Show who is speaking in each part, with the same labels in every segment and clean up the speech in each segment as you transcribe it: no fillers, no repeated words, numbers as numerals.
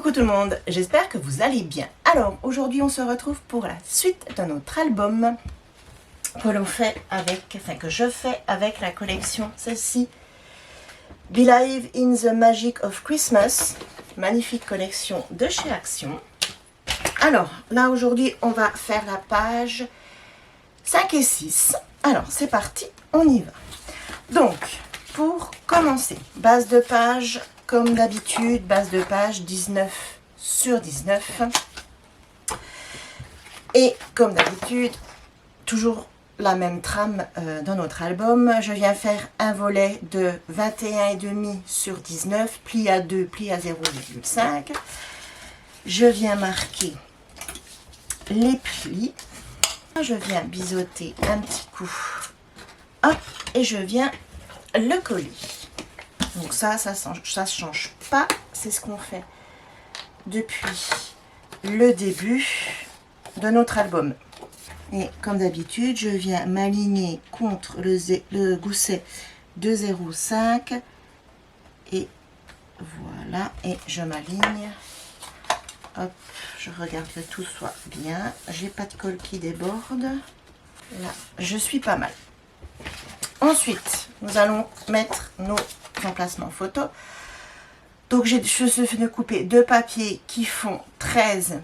Speaker 1: Coucou tout le monde, j'espère que vous allez bien. Alors aujourd'hui on se retrouve pour la suite de notre album que l'on fait avec, que je fais avec la collection celle-ci, Believe in the Magic of Christmas, magnifique collection de chez Action. Alors là aujourd'hui on va faire la page 5 et 6. Alors c'est parti, on y va. Donc pour commencer, base de page comme d'habitude, base de page 19 sur 19. Et comme d'habitude, toujours la même trame dans notre album. Je viens faire un volet de 21,5 sur 19, pli à 2, pli à 0,5. Je viens marquer les plis. Je viens biseauter un petit coup. Hop, et je viens le coller. Donc ça change pas. C'est ce qu'on fait depuis le début de notre album. Et comme d'habitude, je viens m'aligner contre le gousset de 0,5. Et voilà. Et je m'aligne. Hop, je regarde que tout soit bien. J'ai pas de colle qui déborde. Là, je suis pas mal. Ensuite, nous allons mettre nos emplacements photo. Donc, je suis de couper deux papiers qui font 13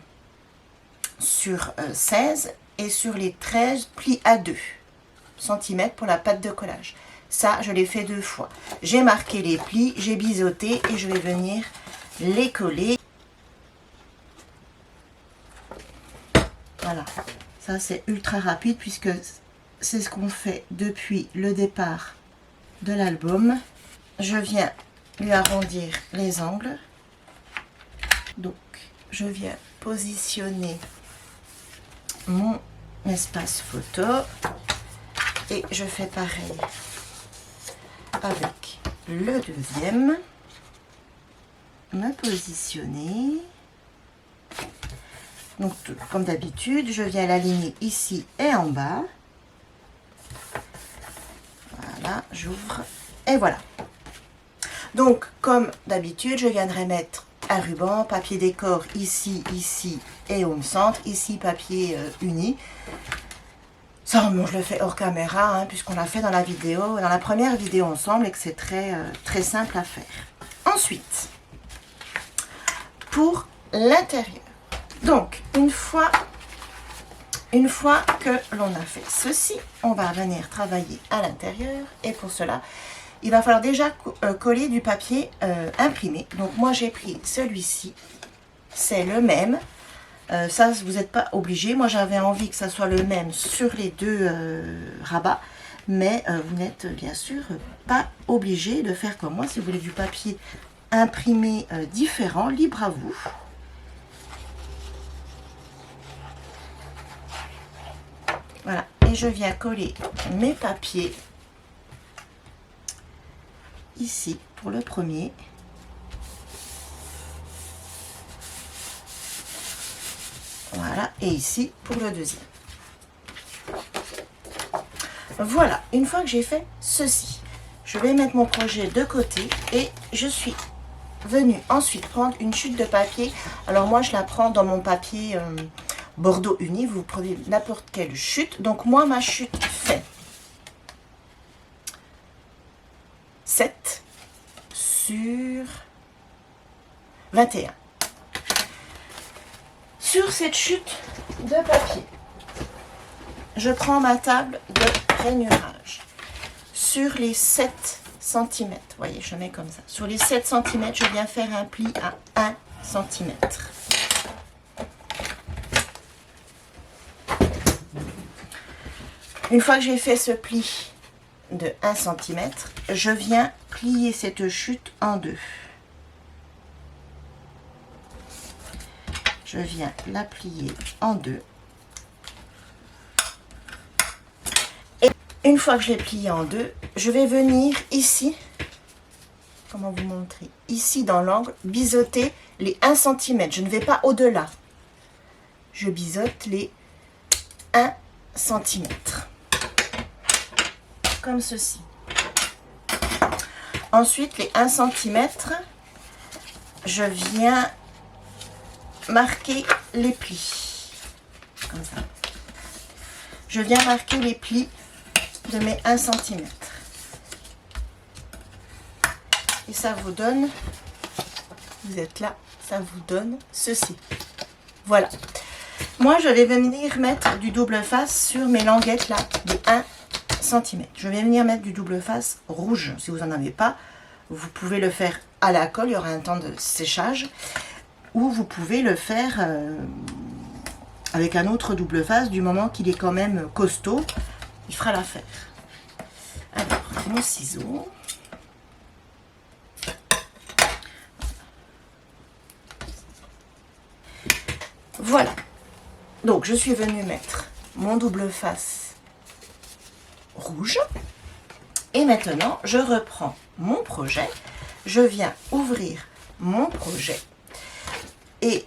Speaker 1: sur 16 et sur les 13 plis à 2 cm pour la pâte de collage. Ça, je l'ai fait 2 fois. J'ai marqué les plis, j'ai biseauté et je vais venir les coller. Voilà, ça c'est ultra rapide puisque c'est ce qu'on fait depuis le départ de l'album. Je viens lui arrondir les angles. Donc, je viens positionner mon espace photo. Et je fais pareil avec le deuxième. Me positionner. Donc, comme d'habitude, je viens l'aligner ici et en bas. Voilà, j'ouvre et voilà. Donc, comme d'habitude, je viendrai mettre un ruban, papier décor ici, ici et au centre. Ici, papier uni. Ça, bon, je le fais hors caméra, hein, puisqu'on l'a fait dans la vidéo, dans la première vidéo ensemble et que c'est très simple à faire. Ensuite, pour l'intérieur. Donc, une fois que l'on a fait ceci, on va venir travailler à l'intérieur. Et pour cela, il va falloir déjà coller du papier imprimé. Donc, moi, j'ai pris celui-ci. C'est le même. Ça, vous n'êtes pas obligé. Moi, j'avais envie que ça soit le même sur les deux rabats. Mais vous n'êtes bien sûr pas obligé de faire comme moi. Si vous voulez du papier imprimé différent, libre à vous. Voilà, et je viens coller mes papiers ici pour le premier. Voilà, et ici pour le deuxième. Voilà, une fois que j'ai fait ceci, je vais mettre mon projet de côté et je suis venue ensuite prendre une chute de papier. Alors moi, je la prends dans mon papier Bordeaux uni, vous prenez n'importe quelle chute. Donc moi, ma chute fait 7 sur 21. Sur cette chute de papier, je prends ma table de rainurage. Sur les 7 cm, vous voyez, je mets comme ça. Sur les 7 cm, je viens faire un pli à 1 cm. Une fois que j'ai fait ce pli de 1 cm, je viens plier cette chute en deux. Je viens la plier en deux. Et une fois que je l'ai pliée en deux, je vais venir ici, comment vous montrer, ici dans l'angle, biseauter les 1 cm. Je ne vais pas au-delà. Je biseaute les 1 cm. Comme ceci. Ensuite, les 1 cm, je viens marquer les plis. Comme ça. Je viens marquer les plis de mes 1 cm. Et ça vous donne, vous êtes là, ça vous donne ceci. Voilà. Moi, je vais venir mettre du double face sur mes languettes là, de 1 cm. Je vais venir mettre du double face rouge. Si vous n'en avez pas, vous pouvez le faire à la colle, il y aura un temps de séchage. Ou vous pouvez le faire avec un autre double face, du moment qu'il est quand même costaud, il fera l'affaire. Alors, mon ciseau. Voilà. Donc, je suis venue mettre mon double face rouge. Et maintenant, je reprends mon projet. Je viens ouvrir mon projet. Et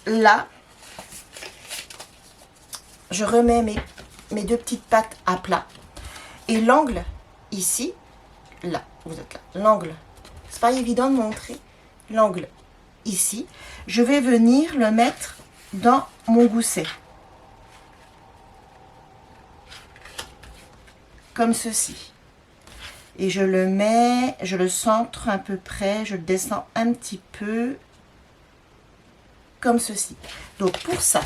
Speaker 1: là, je remets mes 2 petites pattes à plat. Et l'angle ici, là, vous êtes là, l'angle, c'est pas évident de montrer, l'angle ici, je vais venir le mettre dans mon gousset. Comme ceci. Et je le mets, je le centre à peu près, je le descends un petit peu, comme ceci. Donc pour ça,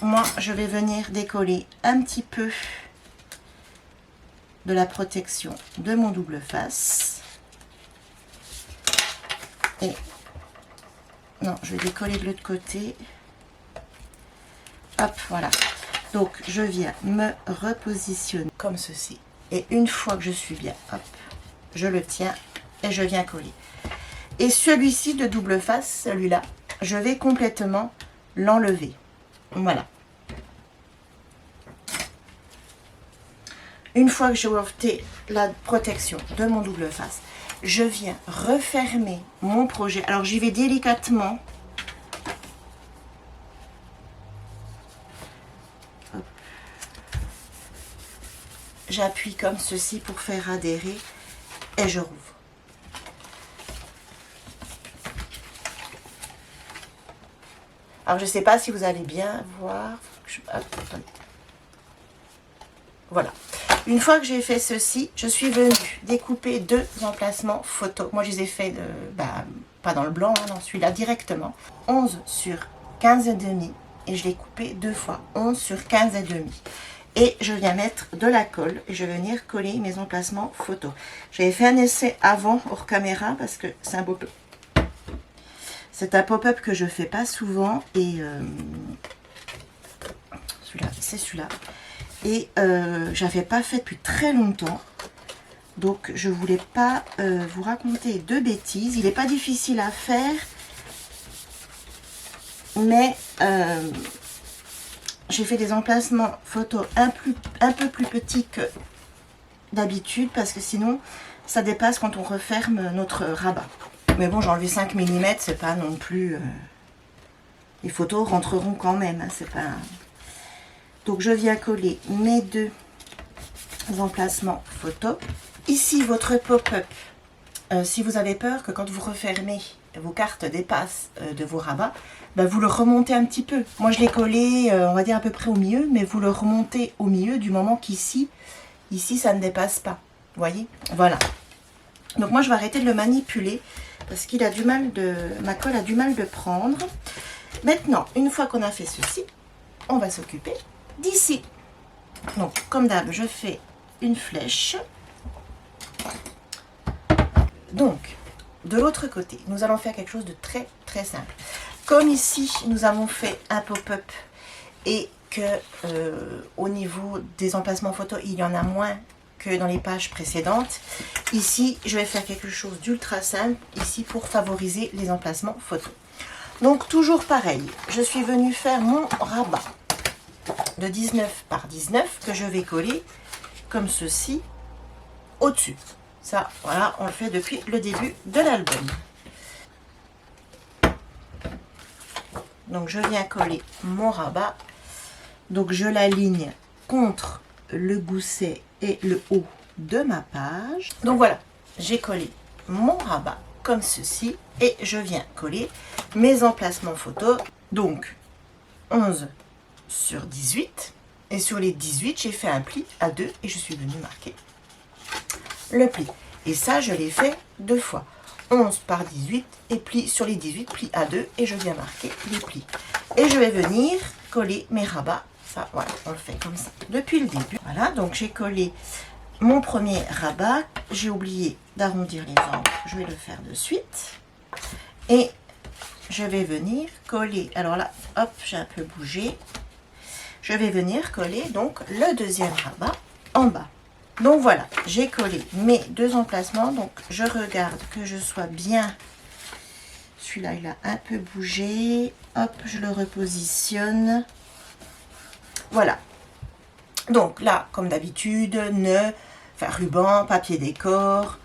Speaker 1: moi je vais venir décoller un petit peu de la protection de mon double face. Et non, je vais décoller de l'autre côté. Hop, voilà. Donc je viens me repositionner comme ceci. Et une fois que je suis bien, hop, je le tiens et je viens coller. Et celui-ci de double face, celui-là, je vais complètement l'enlever. Voilà. Une fois que j'ai ôté la protection de mon double face, je viens refermer mon projet. Alors j'y vais délicatement. J'appuie comme ceci pour faire adhérer et je rouvre. Alors je ne sais pas si vous allez bien voir. Voilà. Une fois que j'ai fait ceci, je suis venue découper 2 emplacements photo. Moi je les ai fait pas dans le blanc, hein, dans celui-là directement. 11 sur 15,5 et je l'ai coupé 2 fois. 11 sur 15,5. Et je viens mettre de la colle et je vais venir coller mes emplacements photo. J'avais fait un essai avant hors caméra parce que c'est un pop-up. C'est un pop-up que je fais pas souvent et celui-là, c'est celui-là. Et j'avais pas fait depuis très longtemps. Donc je voulais pas vous raconter de bêtises. Il n'est pas difficile à faire. Mais j'ai fait des emplacements photos un peu plus petits que d'habitude parce que sinon ça dépasse quand on referme notre rabat. Mais bon, j'ai enlevé 5 mm, c'est pas non plus... les photos rentreront quand même, hein, c'est pas... Donc je viens coller mes 2 emplacements photos. Ici, votre pop-up, si vous avez peur que quand vous refermez, vos cartes dépassent de vos rabats, ben vous le remontez un petit peu. Moi je l'ai collé, on va dire à peu près au milieu, mais vous le remontez au milieu du moment qu'ici, ça ne dépasse pas. Vous voyez? Voilà. Donc moi je vais arrêter de le manipuler parce qu'il a du mal de... ma colle a du mal de prendre. Maintenant, une fois qu'on a fait ceci, on va s'occuper d'ici. Donc comme d'hab, je fais une flèche. Donc, de l'autre côté, nous allons faire quelque chose de très très simple. Comme ici, nous avons fait un pop-up et que au niveau des emplacements photos, il y en a moins que dans les pages précédentes. Ici, je vais faire quelque chose d'ultra simple ici pour favoriser les emplacements photos. Donc, toujours pareil, je suis venue faire mon rabat de 19 par 19 que je vais coller comme ceci au-dessus. Ça, voilà, on le fait depuis le début de l'album. Donc, je viens coller mon rabat. Donc, je l'aligne contre le gousset et le haut de ma page. Donc, voilà, j'ai collé mon rabat comme ceci. Et je viens coller mes emplacements photos Donc 11 sur 18. Et sur les 18, j'ai fait un pli à 2 et je suis venue marquer le pli. Et ça, je l'ai fait 2 fois. 11 par 18 et pli sur les 18, pli à 2 et je viens marquer les plis. Et je vais venir coller mes rabats. Ça, voilà, on le fait comme ça depuis le début. Voilà, donc j'ai collé mon premier rabat. J'ai oublié d'arrondir les angles. Je vais le faire de suite. Et je vais venir coller. Alors là, hop, j'ai un peu bougé. Je vais venir coller donc le deuxième rabat en bas. Donc voilà, j'ai collé mes 2 emplacements. Donc je regarde que je sois bien. Celui-là, il a un peu bougé. Hop, je le repositionne. Voilà. Donc là, comme d'habitude, nœud, enfin ruban, papier décor,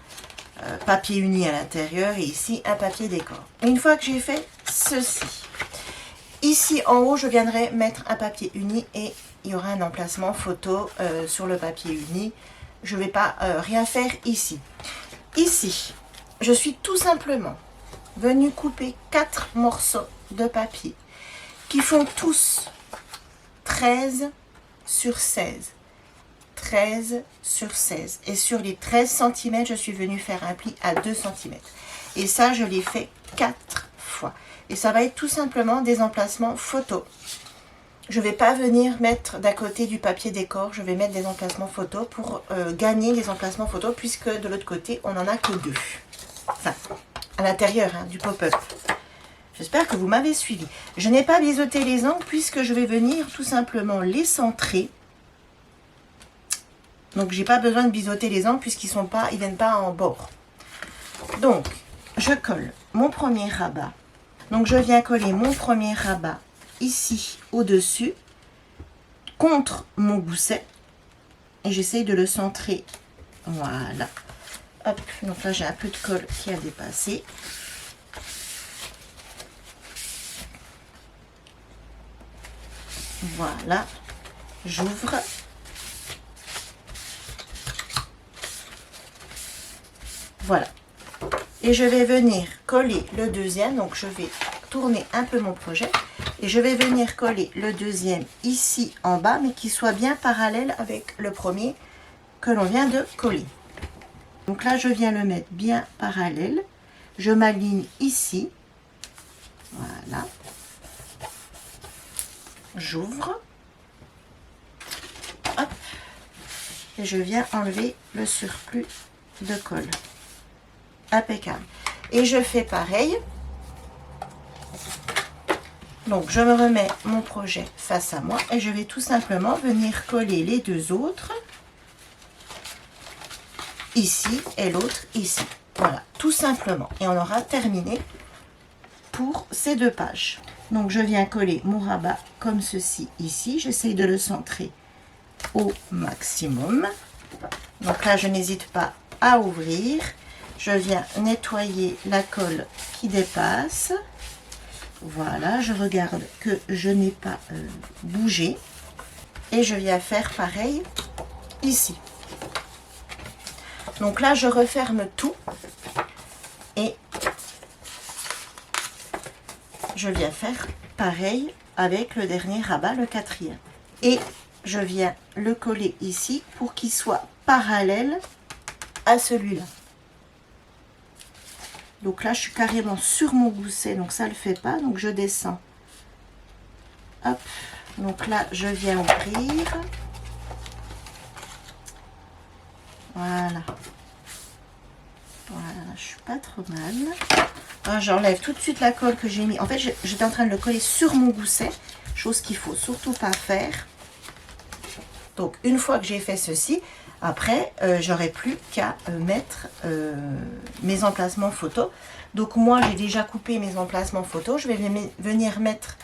Speaker 1: papier uni à l'intérieur et ici un papier décor. Une fois que j'ai fait ceci, ici en haut, je viendrai mettre un papier uni et il y aura un emplacement photo sur le papier uni. Je ne vais pas rien faire ici. Ici, je suis tout simplement venue couper 4 morceaux de papier qui font tous 13 sur 16. 13 sur 16. Et sur les 13 cm, je suis venue faire un pli à 2 cm. Et ça, je l'ai fait 4 fois. Et ça va être tout simplement des emplacements photos. Je ne vais pas venir mettre d'à côté du papier décor. Je vais mettre des emplacements photos pour gagner les emplacements photos puisque de l'autre côté, on n'en a que 2. Enfin, à l'intérieur du pop-up. J'espère que vous m'avez suivi. Je n'ai pas biseauté les angles puisque je vais venir tout simplement les centrer. Donc, j'ai pas besoin de biseauter les angles puisqu'ils ne viennent pas en bord. Donc, je colle mon premier rabat. Donc, je viens coller mon premier rabat ici au-dessus contre mon gousset. Et j'essaye de le centrer. Voilà. Hop. Donc là, j'ai un peu de colle qui a dépassé. Voilà, j'ouvre. Voilà. Et je vais venir coller le deuxième. Donc, je vais tourner un peu mon projet. Et je vais venir coller le deuxième ici en bas, mais qui soit bien parallèle avec le premier que l'on vient de coller. Donc là, je viens le mettre bien parallèle. Je m'aligne ici. Voilà. J'ouvre. Hop. Et je viens enlever le surplus de colle. Impeccable. Et je fais pareil. Donc, je me remets mon projet face à moi et je vais tout simplement venir coller les 2 autres ici et l'autre ici. Voilà, tout simplement. Et on aura terminé pour ces 2 pages. Donc, je viens coller mon rabat comme ceci ici. J'essaye de le centrer au maximum. Donc là, je n'hésite pas à ouvrir. Je viens nettoyer la colle qui dépasse. Voilà, je regarde que je n'ai pas bougé. Et je viens faire pareil ici. Donc là, je referme tout. Et je viens faire pareil avec le dernier rabat, le 4e. Et je viens le coller ici pour qu'il soit parallèle à celui-là. Donc là, je suis carrément sur mon gousset, donc ça ne le fait pas. Donc je descends. Hop. Donc là, je viens ouvrir. Voilà. Voilà, je suis pas trop mal. J'enlève tout de suite la colle que j'ai mis. En fait, j'étais en train de le coller sur mon gousset, chose qu'il faut surtout pas faire. Donc, une fois que j'ai fait ceci, après, j'aurai plus qu'à mettre mes emplacements photos. Donc, moi, j'ai déjà coupé mes emplacements photos. Je vais venir mettre,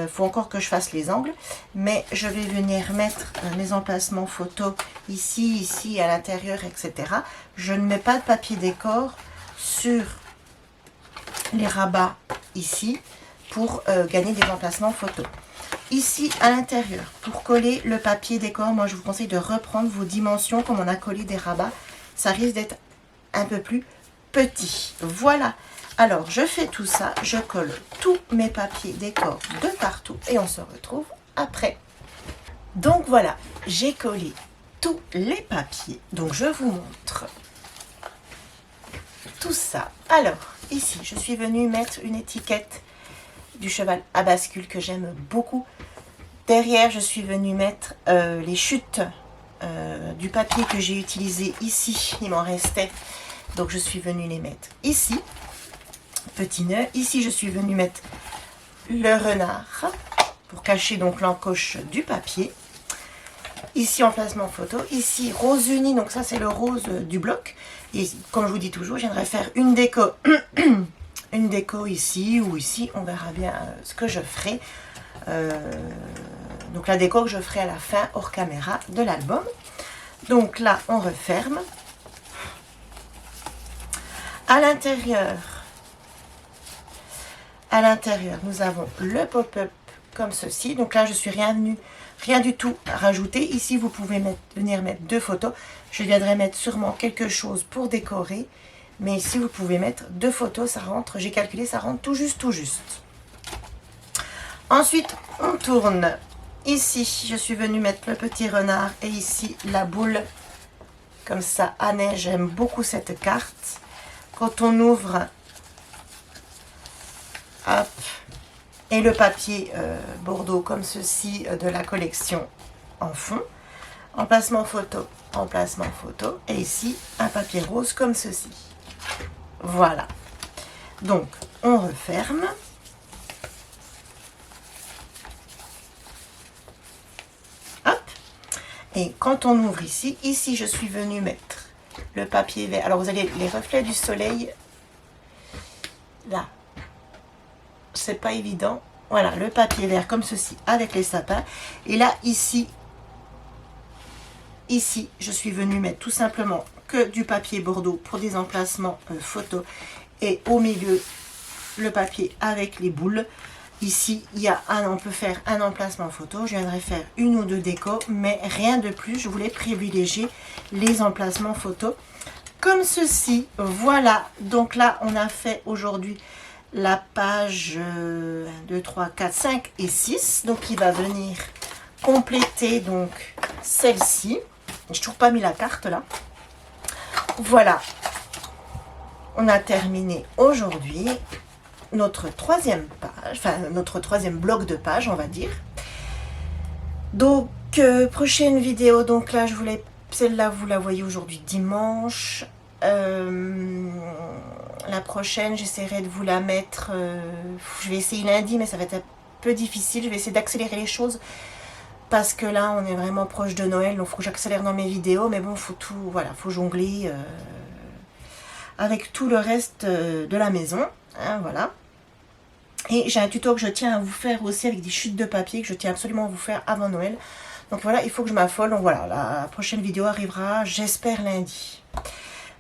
Speaker 1: faut encore que je fasse les angles, mais je vais venir mettre mes emplacements photos ici, ici, à l'intérieur, etc. Je ne mets pas de papier décor sur les rabats ici pour gagner des emplacements photos. Ici, à l'intérieur, pour coller le papier décor, moi, je vous conseille de reprendre vos dimensions comme on a collé des rabats. Ça risque d'être un peu plus petit. Voilà. Alors, je fais tout ça, je colle tous mes papiers décor de partout et on se retrouve après. Donc voilà, j'ai collé tous les papiers. Donc, je vous montre tout ça. Alors, ici, je suis venue mettre une étiquette du cheval à bascule que j'aime beaucoup. Derrière, je suis venue mettre les chutes du papier que j'ai utilisé ici. Il m'en restait. Donc, je suis venue les mettre ici. Petit nœud. Ici, je suis venue mettre le renard pour cacher donc l'encoche du papier. Ici, emplacement photo. Ici, rose uni. Donc, ça, c'est le rose du bloc. Et comme je vous dis toujours, j'aimerais faire une déco. Une déco ici ou ici. On verra bien ce que je ferai. Donc, la déco que je ferai à la fin, hors caméra, de l'album. Donc, là, on referme. À l'intérieur, nous avons le pop-up comme ceci. Donc là, je suis rien du tout rajouter. Ici, vous pouvez venir mettre 2 photos. Je viendrai mettre sûrement quelque chose pour décorer. Mais ici, vous pouvez mettre 2 photos. Ça rentre, j'ai calculé, ça rentre tout juste, tout juste. Ensuite, on tourne. Ici, je suis venue mettre le petit renard. Et ici, la boule. Comme ça, à neige. J'aime beaucoup cette carte. Quand on ouvre... Hop, et le papier Bordeaux comme ceci de la collection en fond, emplacement photo, et ici un papier rose comme ceci. Voilà, donc on referme. Hop, et quand on ouvre ici, je suis venue mettre le papier vert. Alors vous avez les reflets du soleil là. C'est pas évident. Voilà, le papier vert comme ceci avec les sapins. Et là, ici, je suis venue mettre tout simplement que du papier Bordeaux pour des emplacements photos. Et au milieu, le papier avec les boules. Ici, on peut faire un emplacement photo. Je viendrai faire 1 ou 2 décos, mais rien de plus. Je voulais privilégier les emplacements photos comme ceci. Voilà, donc là, on a fait aujourd'hui la page 1, 2, 3, 4, 5 et 6. Donc, il va venir compléter donc celle-ci. Je n'ai toujours pas mis la carte là. Voilà. On a terminé aujourd'hui notre 3e page, enfin notre 3e bloc de page, on va dire. Donc, prochaine vidéo. Donc là, celle-là, vous la voyez aujourd'hui dimanche. La prochaine, j'essaierai de vous la mettre, je vais essayer lundi, mais ça va être un peu difficile. Je vais essayer d'accélérer les choses parce que là, on est vraiment proche de Noël, donc il faut que j'accélère dans mes vidéos. Mais bon, faut tout, voilà, faut jongler avec tout le reste de la maison, hein, voilà. Et j'ai un tuto que je tiens à vous faire aussi avec des chutes de papier que je tiens absolument à vous faire avant Noël. Donc voilà, il faut que je m'affole. Donc voilà, la prochaine vidéo arrivera, j'espère, lundi.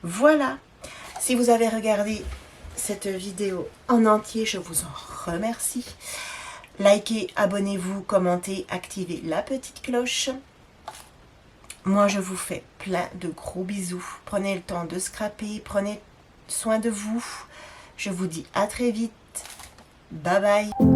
Speaker 1: Voilà. Si vous avez regardé cette vidéo en entier, je vous en remercie. Likez, abonnez-vous, commentez, activez la petite cloche. Moi, je vous fais plein de gros bisous. Prenez le temps de scraper, prenez soin de vous. Je vous dis à très vite. Bye bye.